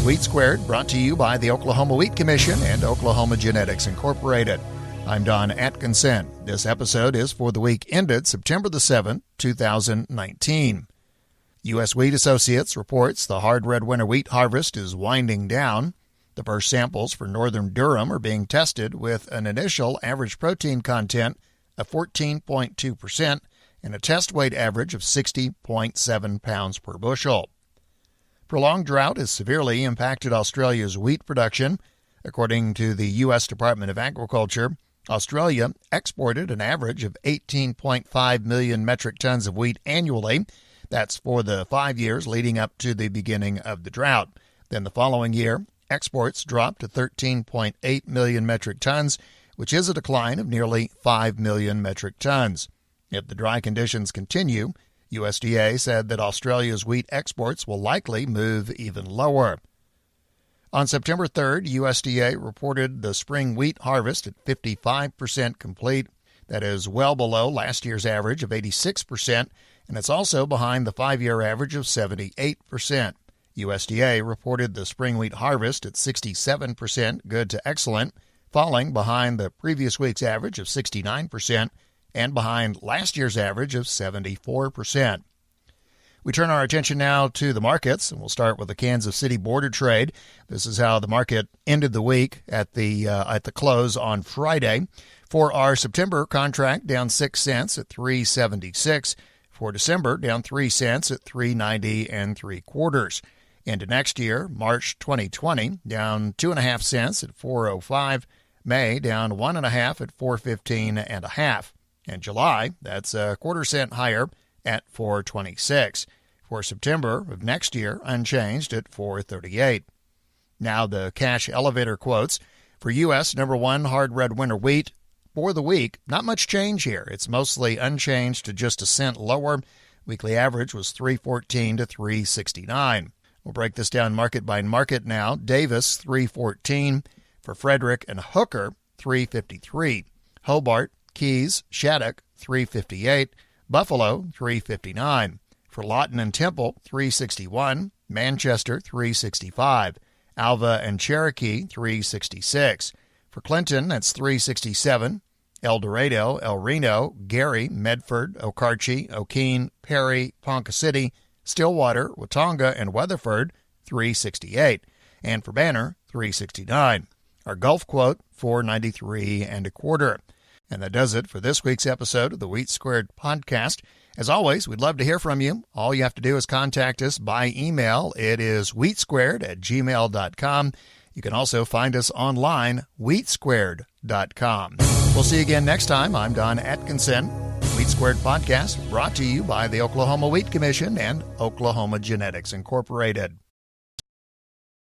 is Wheat Squared, brought to you by the Oklahoma Wheat Commission and Oklahoma Genetics Incorporated. I'm Don Atkinson. This episode is for the week ended September the 7th, 2019. U.S. Wheat Associates reports the hard red winter wheat harvest is winding down. The first samples for northern Durham are being tested with an initial average protein content of 14.2% and a test weight average of 60.7 pounds per bushel. Prolonged drought has severely impacted Australia's wheat production. According to the U.S. Department of Agriculture, Australia exported an average of 18.5 million metric tons of wheat annually. That's for the 5 years leading up to the beginning of the drought. Then the following year, exports dropped to 13.8 million metric tons, which is a decline of nearly 5 million metric tons. If the dry conditions continue, USDA said that Australia's wheat exports will likely move even lower. On September 3rd, USDA reported the spring wheat harvest at 55% complete. That is well below last year's average of 86%, and it's also behind the 5-year average of 78%. USDA reported the spring wheat harvest at 67% good to excellent, falling behind the previous week's average of 69% and behind last year's average of 74%. We turn our attention now to the markets, and we'll start with the Kansas City Board of Trade. This is how the market ended the week at the close on Friday. For our September contract, down 6 cents at $3.76. For December, down 3 cents at $3.90 3/4. Into next year, March 2020, down 2.5 cents at $4.05. May, down 1.5 at $4.15 And July, that's a 1/4 cent higher at $4.26. For September of next year, unchanged at $4.38. Now the cash elevator quotes. For U.S. number 1 hard red winter wheat, for the week, not much change here. It's mostly unchanged to just a cent lower. Weekly average was $3.14 to $3.69. We'll break this down market by market now. Davis, $3.14. For Frederick and Hooker, $3.53. Hobart, Keys, Shattuck, $3.58. Buffalo, $3.59. For Lawton and Temple, $3.61. Manchester, $3.65. Alva and Cherokee, $3.66. For Clinton, that's $3.67. El Dorado, El Reno, Gary, Medford, Okarche, Okeen, Perry, Ponca City, Stillwater, Watonga, and Weatherford, $3.68. And for Banner, $3.69. Our Gulf quote, $4.93 1/4. And that does it for this week's episode of the Wheat Squared podcast. As always, we'd love to hear from you. All you have to do is contact us by email. It is wheatsquared@gmail.com. You can also find us online, wheatsquared.com. We'll see you again next time. I'm Don Atkinson. Wheat Squared podcast brought to you by the Oklahoma Wheat Commission and Oklahoma Genetics Incorporated.